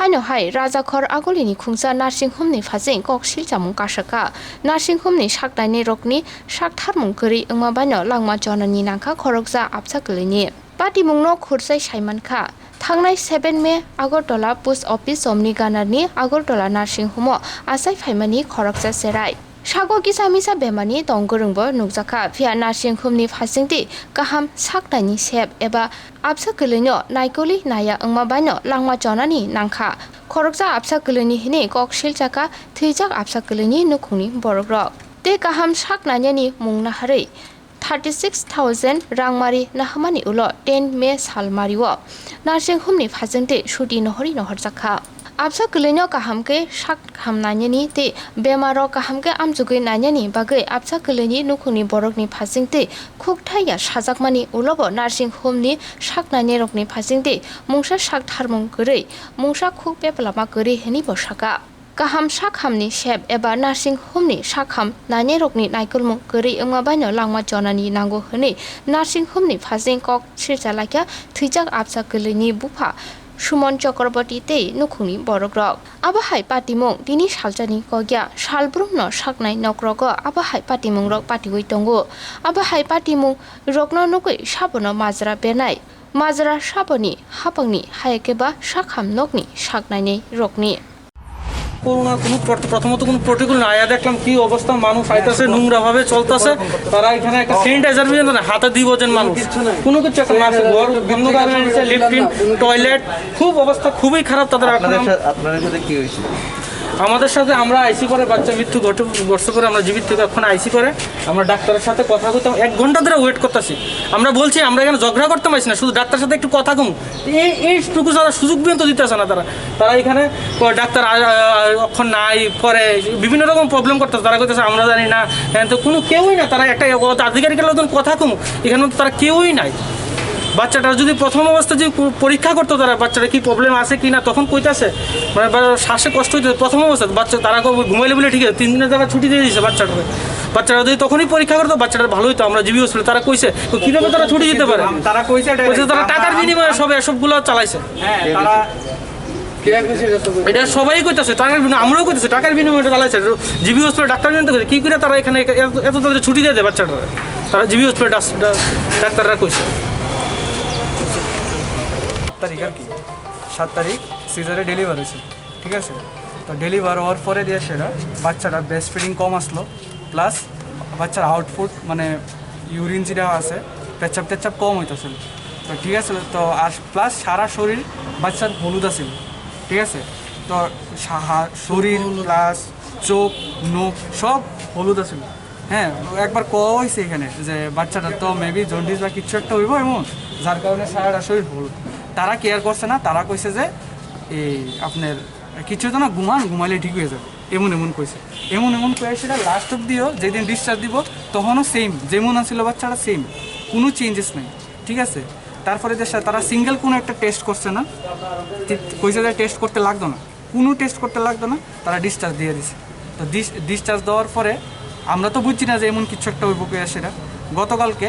bano hai Rajakhor agolini khungsa nursing home ni phajing kok siljamung kasaka nursing home ni saknai rokni saktharmung kori engma bano langma jonani nangkha khorokja apsaklini patimungno khursai saimankha थांनाय 7 मे Agartala post office समनि गानारनि Agartala nursing home आसाय फाइमानि खरकजा सेराय sago किसामिसा बेमानि दंगरंबो नुकजाखा फिया nursing होमनि फासिंति गाहाम साकनायनि सेब एबा आबसा गोलैनो नायकलि नाया अंमा बानो लांमा जनानि नांखा खरकजा आबसा गोलैनि हिनि ककसिल जाका थैजाक आबसा गोलैनि नुखुंनि बरग्रक ते गाहाम साकनायनि मुंना हारै 36,000 रांमारि नाहामानि उलो 10 मे सालमारिओ नार्सिं होमनि फाजोंते सुदि नहरि नहरजाखा आबसा गोलैनो गाहामके साक हामनायनि ते बेमारो गाहामके आमजुगै नायनि बागै आबसा गोलैनि नुखुंनि बरकनि फाजोंते खुगथाया साजाकमानि उलोबो नार्सिं होमनि साकनायनि रकनि फाजोंते मुंसा साक थारमुं गरै मुंसा खुग बेपलामा गरै हेनि बसाका गाहाम साखामनि सेब एबा नार्सिं होमनि साखाम नायनि रकनि नायकलमुं गरै ओंमा बायनो लांमा जनानि नांगौ हनै नार्सिं होमनि फाजिं कक सिरजालाख्या थैजाक आबसा गोलैनि बुफा सुमन चक्रवर्ती ते नुखुंनि बरग्रक आबाहाय पाटिमुं दिनि सालजानि कग्या सालब्रुमनो साकनाय नक्रग आबाहाय पाटिमुं रक पाटिगै दंगो आबाहाय पाटिमुं रकनो नुकै साबनो माजरा बेनाय माजरा साबनि हापांनि हायकेबा साखाम नकनि साकनायनि रकनि করোনা কোনো প্রথমত কোনো প্রোটোকল না আয়া দেখলাম কি অবস্থা মানুষ আইতাছে নোংরা ভাবে চলতেছে তারা এখানে একটা স্যানিটাইজার পর্যন্ত না হাতে দিব যেন মানুষ কোনো কিছু একটা না আছে ঘর বন্ধ করে নিচ্ছে লিফটিন টয়লেট খুব অবস্থা খুবই খারাপ তাদের আপনাদের সাথে কি হয়েছে আমাদের সাথে আমরা আইসি করে বাচ্চা মৃত্যু ঘটে করে আমরা জীবিত থেকে এখন আইসি করে আমরা ডাক্তারের সাথে কথা কইতাম 1 ঘন্টা ধরে ওয়েট করতেছি আমরা বলছি আমরা এখানে ঝগড়া করতে পারছি না শুধু ডাক্তারের সাথে একটু কথা কম এইটুকু যারা সুযোগ পর্যন্ত দিতেছে না তারা এখানে ডাক্তার এখন নাই পরে বিভিন্ন রকম প্রবলেম করতেছে তারা কইতেছে আমরা জানি না তো কোনো কেউই না তারা একটা আধিকারিকের লোকজন কথা কম এখানে তারা কেউই নাই বাচ্চাটা যদি প্রথম অবস্থা যে পরীক্ষা করতো তারা বাচ্চাটা কি প্রবলেম আছে কি না তখন কইতাছে মানে শ্বাসে কষ্ট হইতে প্রথম অবস্থা বাচ্চা তারা ঘুমাইলে বলে ঠিক আছে 3 দিনের জায়গায় ছুটি দিয়ে দিয়েছে বাচ্চাটা যদি তখনই পরীক্ষা করতো বাচ্চাটা ভালো হইতো আমরা জিবি হসপিটাল তারা কইছে কিভাবে তারা ছুটি দিতে পারে তারা কইছে তারা টাকার বিনিময়ে সব এসবগুলো চালাইছে তারা এটা সবাই কইতাছে টাকার বিনিময়ে আমরাও কইতেছি টাকার বিনিময়ে চালাইছে জিবি হসপিটাল ডাক্তার জানতে কি করে তারা এখানে এত তাদের ছুটি দিয়ে দেয় বাচ্চাটা তারা জিবি হসপিটাল ডাক্তাররা কইছে তারিখ আর কি 7 তারিখ সিজারে ডেলিভার হয়েছে ঠিক আছে তো ডেলিভার হওয়ার পরে দিয়ে সেটা বাচ্চাটা ব্রেস্ট ফিডিং কম আসলো প্লাস বাচ্চার আউটপুট মানে ইউরিন যেটা আছে পেচ্ছাপ কম হইতেছিল তো ঠিক আছে তো আর প্লাস সারা শরীর বাচ্চার হলুদ আছিল ঠিক আছে তো শরীর প্লাস চোখ মুখ সব হলুদ আছিল হ্যাঁ একবার হয়েছে এখানে যে বাচ্চাটার তো মেবি জন্ডিস বা কিছু একটা হইব এমন যার কারণে সারাটা শরীর হলুদ তারা কেয়ার করছে না তারা কইছে যে এই আপনার কিছু তো না ঘুমাইলে ঠিক হয়ে যাবে এমন কইছে এমন কয়ে সেটা লাস্ট অব দিও যেদিন ডিসচার্জ দিব তখনও সেম যেমন আছিল বাচ্চাটা সেম কোনো চেঞ্জেস নেই ঠিক আছে তারপরে তারা সিঙ্গেল কোনো একটা টেস্ট করছে না কইছে যে টেস্ট করতে লাগতো না কোনো টেস্ট করতে লাগতো না তারা ডিসচার্জ দিয়ে দিছে তো ডিসচার্জ দেওয়ার পরে আমরা তো বুঝছি না যে এমন কিছু একটা হইব কয়ে সেটা গতকালকে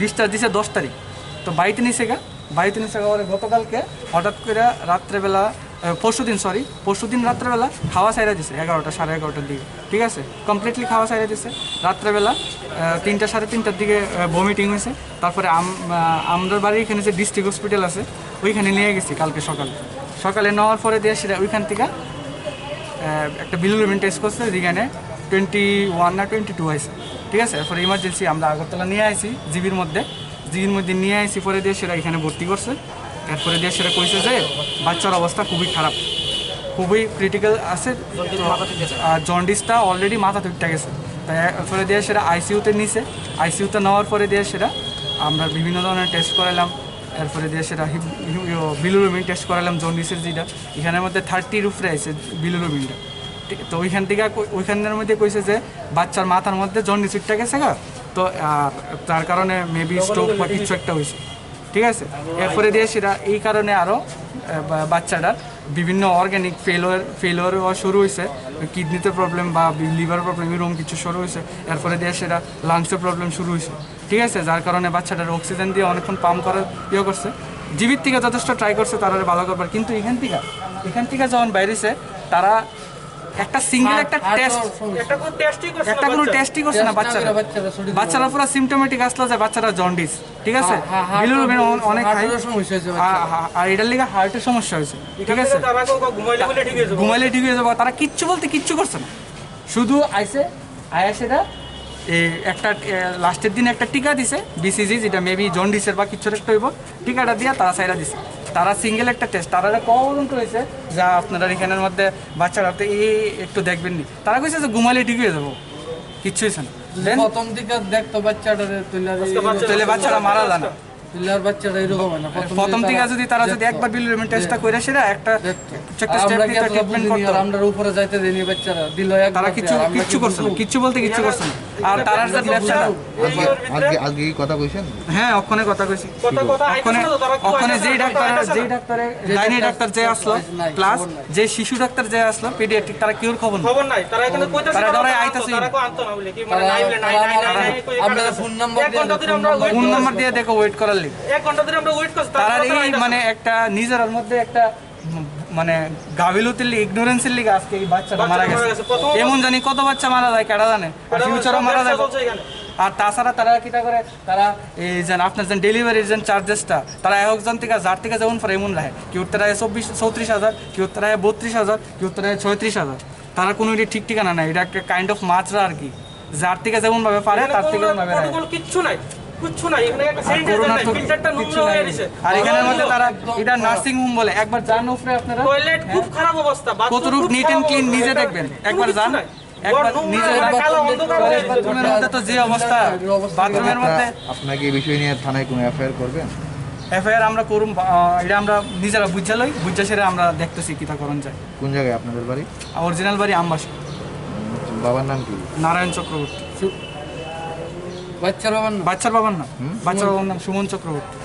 ডিসচার্জ দিছে 10 তারিখ তো বাড়িতে নিছে পরে গতকালকে হঠাৎ করে রাত্রেবেলা পরশুদিন রাত্রেবেলা খাওয়া সাইরা দিছে 11টা 11:30টার দিকে ঠিক আছে কমপ্লিটলি খাওয়া সাইরা দিছে রাত্রেবেলা 3টা 3:30টার দিকে ভমিটিং হয়েছে তারপরে আমরা বাড়ির এখানে যে ডিস্ট্রিক্ট হসপিটাল আছে ওইখানে নিয়ে গেছি কালকে সকালে নেওয়ার পরে দিয়ে সেটা ওইখান থেকে একটা বিলিরুবিন টেস্ট করছে যেখানে 21 না 22 হয়েছে ঠিক আছে এরপরে ইমার্জেন্সি আমরা আগরতলা নিয়ে আসি জিবির মধ্যে নিয়ে আসি পরে দিয়ে সেটা এখানে ভর্তি করছে এরপরে দিয়ে সেটা কইছে যে বাচ্চার অবস্থা খুবই খারাপ খুবই ক্রিটিক্যাল আছে জন্ডিসটা অলরেডি মাথা তুলতে গেছে তাই এরপরে দিয়ে সেটা আইসিইউতে নেওয়ার পরে দিয়ে সেটা আমরা বিভিন্ন ধরনের টেস্ট করালাম এরপরে দিয়ে সেটা বিলিরুবিন টেস্ট করালাম জন্ডিসের যেটা এখানের মধ্যে 30 উপরে আছে বিলিরুবিনটা তো ওইখানের মধ্যে কইছে যে বাচ্চার মাথার মধ্যে জন্ডিস উঠতে গেছে তো তার কারণে মেবি স্ট্রোক বা কিছু একটা হয়েছে ঠিক আছে এরপরে দিয়ে সেটা এই কারণে আরও বাচ্চাটার বিভিন্ন অর্গ্যানিক ফেলোয়ার হওয়া শুরু হয়েছে কিডনিতে প্রবলেম বা লিভার প্রবলেম এরকম কিছু শুরু হয়েছে এরপরে দিয়ে সেটা লাংসের প্রবলেম শুরু হয়েছে ঠিক আছে যার কারণে বাচ্চাটার অক্সিজেন দিয়ে অনেকক্ষণ পাম্প করার করছে জীবিত থেকে যথেষ্ট ট্রাই করছে তারা ভালো করবার কিন্তু এখান থেকে এখান থেকে যখন বাইরেছে তারা একটা সিঙ্গেল একটা টেস্ট একটা কোনো টেস্টই করছে না বাচ্চারা পুরো সিমটোমেটিক আসলো যে বাচ্চারা জন্ডিস, ঠিক আছে, বিলিরুবিন অনেক হাই, আর এটার লিগে হার্টের সমস্যা হয়েছে, ঠিক আছে, ঘুমাইলে ঠিক হয়ে যাবো। তারা কিচ্ছু বলতে কিচ্ছু করছে না, শুধু আয়া সেটা একটা লাস্টের দিনে একটা টিকা দিছে বিসিজি, যেটা মেবি জন্ডিসের বা কিছু একটা হইব, টিকাটা দিয়ে তারা সাইরা দিছে। তারা সিঙ্গেল একটা টেস্ট তারা পর্যন্ত হয়েছে যা আপনারা এখানের মধ্যে বাচ্চারা তো একটু দেখবেন নি, তারা কইছে যে ঘুমালে ঠিক হয়ে যাবো, কিচ্ছু হয়েছে না। প্রথম দিকে দেখতো বাচ্চাটা তাহলে বাচ্চারা মারা যায় না। তুলার বাচ্চাটা এরকম হয় না প্রথম থেকে যদি তারা যদি একবার বিলিরুবিন টেস্টটা করে সেটা একটা স্টেপ নিতে ট্রিটমেন্ট করতে, আমরা উপরে যাইতে দেনি বাচ্চারা দিল তারা কিচ্ছু করছে না, কিচ্ছু বলতে কিচ্ছু করছে না। আর তারা যে ব্যবসাটা আজকে কি কথা কইছেন? হ্যাঁ ওখানে কথা কইছি, ওখানে যেই গাইনি ডাক্তার যে আসলো প্লাস যে শিশু ডাক্তার যে আসলো পেডিয়াট্রিক, তারা কিউর খবর নাই, তারা ডরাই আইতাছে। আমরা ফোন নাম্বার দিয়ে দেখো ওয়েট করার লিগ, তারা এই মানে একটা নিজের মধ্যে একটা মানে গাভিলতির লিগ, ইগনোরেন্সের লিগ আজকে এই বাচ্চাটা মারা গেছে। এমন জানি কত বাচ্চা মারা যায়, কেডা জানে, আর ফিউচারও মারা যায়। আর তাছাড়া তারা কিটা করে, তারা এই যে আপনার যে ডেলিভারির যে চার্জেসটা তারা একজন থেকে যার থেকে যেমন পরে এমন রাখে, কেউ তারা 34,000, কেউ তারা 32,000, কেউ তারা 36,000। তারা কোনো এটা ঠিক ঠিকানা নাই, এটা একটা কাইন্ড অফ মাত্রা আর কি, যার থেকে যেমন ভাবে পারে তার থেকে কিচ্ছু নাই, কিচ্ছু নাই এখানে, একটা ফিল্টারটা নোংরা হয়ে গেছে। আর এখানের মধ্যে তারা এটা নার্সিং হোম বলে, একবার যান উপরে আপনারা, টয়লেট খুব খারাপ অবস্থা, কতটুকু নিট এন্ড ক্লিন নিজে দেখবেন, একবার যান, একবার নিজে বাথরুমের মধ্যে তো যে অবস্থা, বাথরুমের মধ্যে। আপনাকে এই বিষয় নিয়ে থানায় কোনো এফআইআর করবেন? এফআইআর আমরা করুম, এটা আমরা নিজেরা বুঝা সেরে আমরা দেখতেছি কিটা করণ যায়। কোন জায়গায় আপনাদের বাড়ি? অরিজিনাল বাড়ি আমবাসী। বাবার নাম কি? নারায়ণ চক্রবর্তী। বাচ্চার বাবার না, বাচ্চার বাবার নাম সুমন চক্রবর্তী।